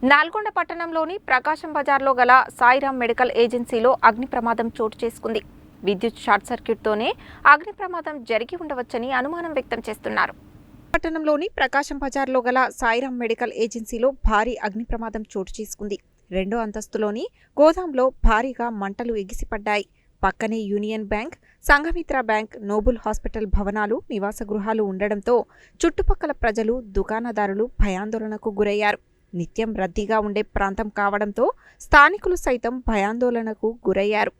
నల్గొండ పట్టణంలోని ప్రకాశం బజార్లో గల సాయిరామ్ మెడికల్ ఏజెన్సీలో అగ్ని ప్రమాదం చోటు చేసుకుంది. విద్యుత్ షార్ట్ సర్క్యూట్తోనే అగ్ని ప్రమాదం జరిగి ఉండవచ్చని అనుమానం వ్యక్తం చేస్తున్నారు. పట్టణంలోని ప్రకాశం బజార్లో గల సాయిరామ్ మెడికల్ ఏజెన్సీలో భారీ అగ్ని ప్రమాదం చోటు చేసుకుంది. రెండో అంతస్తులోని గోదాంలో భారీగా మంటలు ఎగిసిపడ్డాయి. పక్కనే Union Bank, Sanghamitra bank, Noble Hospital భవనాలు, నివాస గృహాలు ఉండడంతో చుట్టుపక్కల ప్రజలు, దుకాణదారులు భయాందోళనకు గురయ్యారు. నిత్యం రద్దీగా ఉండే ప్రాంతం కావడంతో స్థానికులు సైతం భయాందోళనకు గురయ్యారు.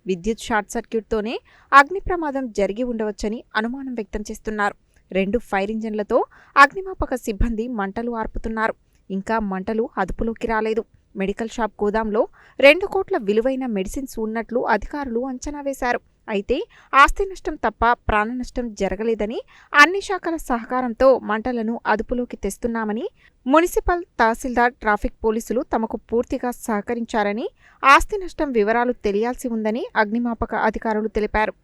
విద్యుత్ షార్ట్ సర్క్యూట్తోనే అగ్ని ప్రమాదం జరిగి ఉండవచ్చని అనుమానం వ్యక్తం చేస్తున్నారు. 2 ఫైర్ ఇంజన్లతో అగ్నిమాపక సిబ్బంది మంటలు ఆర్పుతున్నారు. ఇంకా మంటలు అదుపులోకి రాలేదు. మెడికల్ షాప్ గోదాంలో 2 కోట్ల విలువైన మెడిసిన్స్ ఉన్నట్లు అధికారులు అంచనా వేశారు. అయితే ఆస్తి నష్టం తప్ప ప్రాణ నష్టం జరగలేదని, అన్ని శాఖల సహకారంతో మంటలను అదుపులోకి తెస్తున్నామని, మున్సిపల్, తహసీల్దార్, ట్రాఫిక్ పోలీసులు తమకు పూర్తిగా సహకరించారని, ఆస్తి నష్టం వివరాలు తెలియాల్సి ఉందని అగ్నిమాపక అధికారులు తెలిపారు.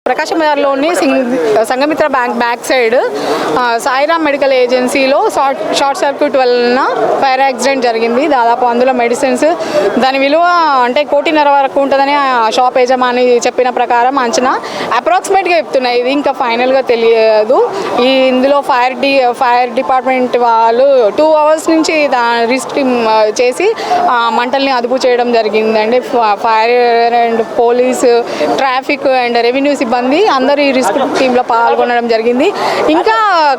ప్రకాశం బజార్లోని Sanghamitra bank back side Sairam medical ఏజెన్సీలో షార్ట్ సర్క్యూట్ వలన ఫైర్ యాక్సిడెంట్ జరిగింది. దాదాపు అందులో మెడిసిన్స్ దాని విలువ అంటే 1.5 కోటి వరకు ఉంటుందని ఆ షాప్ యజమాని చెప్పిన ప్రకారం అంచనా. అప్రాక్సిమేట్గా చెప్తున్నాయి, ఇది ఇంకా ఫైనల్గా తెలియదు. ఇందులో ఫైర్ డిపార్ట్మెంట్ వాళ్ళు 2 hours నుంచి రిస్క్ చేసి మంటల్ని అదుపు చేయడం జరిగిందండి. Fire and police, traffic and revenue సిబ్బంది అందరూ ఈ రిస్క్ టీంలో పాల్గొనడం జరిగింది. ఇంకా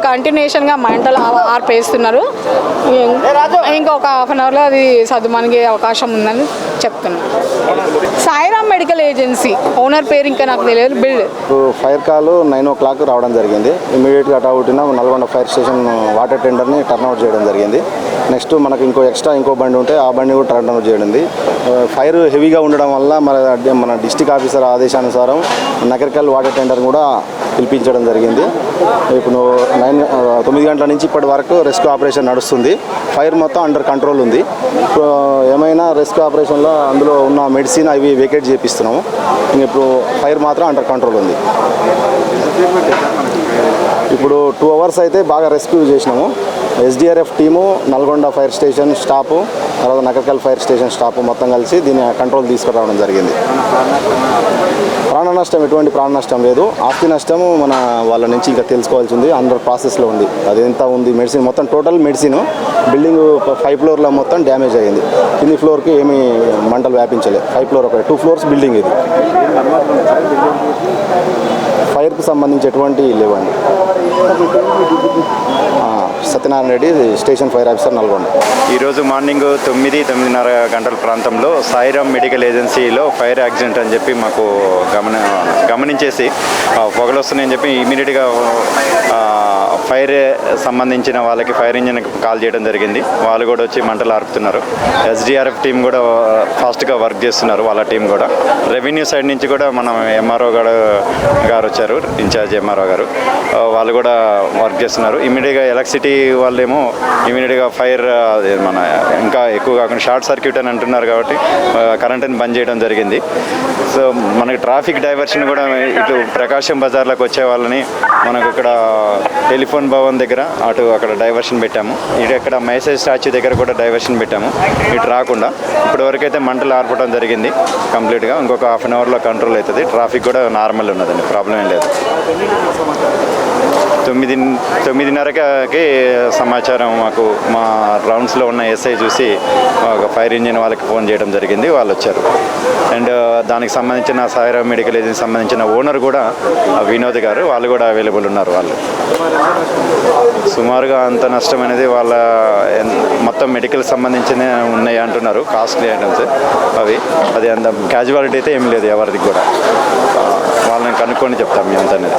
కంటిన్యూషన్గా మంటలు ఆర్పేస్తున్నారు. ఇంకా ఒక 1/2 hourలో అది సద్దుమణిగే అవకాశం ఉందని చెప్తున్నారు. సాయిరామ్ మెడికల్ ఏజెన్సీ ఓనర్ పేరు ఇంకా నాకు తెలియదు. ఫైర్ కాల్ 9 o'clock రావడం జరిగింది. ఇమీడియట్గా అటౌట్న నల్గొండ ఫైర్ స్టేషన్ వాటర్ టెండర్ని టర్న్అవుట్ చేయడం జరిగింది. నెక్స్ట్ మనకు ఇంకో బండి ఉంటే ఆ బండి కూడా టర్న్అవుట్ చేయడం. ఫైర్ హెవీగా ఉండడం వల్ల మన డిస్ట్రిక్ట్ ఆఫీసర్ ఆదేశానుసారం నగరికల్ వాటర్ టెండర్ కూడా పిలిపించడం జరిగింది. ఇప్పుడు 9 గంటల నుంచి ఇప్పటి వరకు రెస్క్యూ ఆపరేషన్ నడుస్తుంది. ఫైర్ మొత్తం అండర్ కంట్రోల్ ఉంది. ఏమైనా రెస్క్యూ ఆపరేషన్లో అందులో ఉన్న మెడిసిన్ అవి వేకేట్ చేపిస్తున్నాము. ఇప్పుడు ఫైర్ మాత్రం అండర్ కంట్రోల్ ఉంది. ఇప్పుడు 2 hours అయితే బాగా రెస్క్యూ చేసినాము. SDRF team, Nalgonda fire station staff, తర్వాత నగరికల్ ఫైర్ స్టేషన్ స్టాఫ్ మొత్తం కలిసి దీన్ని కంట్రోల్ తీసుకురావడం జరిగింది. ఎటువంటి ప్రాణ నష్టం లేదు. ఆస్తి నష్టము మన వాళ్ళ నుంచి ఇంకా తెలుసుకోవాల్సింది, అండర్ ప్రాసెస్లో ఉంది. అది ఎంత ఉంది మెడిసిన్ మొత్తం టోటల్ మెడిసిన్ బిల్డింగ్ 5 floorలో మొత్తం డ్యామేజ్ అయ్యింది. కింది ఫ్లోర్కి ఏమీ మంటలు వ్యాపించలేదు. 5 floor ఒకటి 2 floors బిల్డింగ్ ఇది. ఫైర్కి సంబంధించి ఎటువంటి లేవండి. Satyanarayana Reddy, station fire officer, Nalgonda. ఈరోజు మార్నింగ్ 9-9:30 గంటల ప్రాంతంలో సాయిరామ్ మెడికల్ ఏజెన్సీలో ఫైర్ యాక్సిడెంట్ అని చెప్పి మాకు గమనించేసి పొగలు వస్తున్నాయని చెప్పి ఇమీడియట్గా ఫైర్ సంబంధించిన వాళ్ళకి ఫైర్ ఇంజిన్కి కాల్ చేయడం జరిగింది. వాళ్ళు కూడా వచ్చి మంటలు ఆర్పుతున్నారు. SDRF టీం కూడా ఫాస్ట్గా వర్క్ చేస్తున్నారు. వాళ్ళ టీం కూడా రెవెన్యూ సైడ్ నుంచి కూడా మనం MRO గారు వచ్చారు, ఇన్ఛార్జ్ MRO గారు, వాళ్ళు కూడా వర్క్ చేస్తున్నారు. ఇమీడియట్గా ఎలక్ట్రిసిటీ వాళ్ళేమో ఇమీడియట్గా ఫైర్ మన ఇంకా ఎక్కువ కాకుండా షార్ట్ సర్క్యూట్ అని అంటున్నారు కాబట్టి కరెంట్ని బంద్ చేయడం జరిగింది. సో మనకి ట్రాఫిక్ డైవర్షన్ కూడా ఇటు ప్రకాశం బజార్లోకి వచ్చే వాళ్ళని మనకు ఇక్కడ టెలిఫోన్ భవన్ దగ్గర అక్కడ డైవర్షన్ పెట్టాము. ఇటు ఇక్కడ మైసేజ్ స్టాచ్యూ దగ్గర కూడా డైవర్షన్ పెట్టాము. ఇటు రాకుండా ఇప్పటివరకు అయితే మంటలు ఆర్పడం జరిగింది కంప్లీట్గా. ఇంకొక 1/2 hourలో కంట్రోల్ అవుతుంది. ట్రాఫిక్ కూడా నార్మల్ ఉన్నదండి, ప్రాబ్లం ఏం లేదు. 9:30కి సమాచారం మాకు మా రౌండ్స్లో ఉన్న SI చూసి ఒక ఫైర్ ఇంజిన్ వాళ్ళకి ఫోన్ చేయడం జరిగింది. వాళ్ళు వచ్చారు. అండ్ దానికి సంబంధించిన సాయిరామ్ మెడికల్ ఏజెన్సీ సంబంధించిన ఓనర్ కూడా వినోద్ గారు, వాళ్ళు కూడా అవైలబుల్ ఉన్నారు. వాళ్ళు సుమారుగా అంత నష్టం అనేది వాళ్ళ మొత్తం మెడికల్ సంబంధించిన ఉన్నాయి అంటున్నారు. కాస్ట్లీ ఐటమ్స్ అది అంత క్యాజువాలిటీ అయితే ఏం లేదు ఎవరిది కూడా. వాళ్ళని కనుక్కొని చెప్తాం ఎంత అనేది.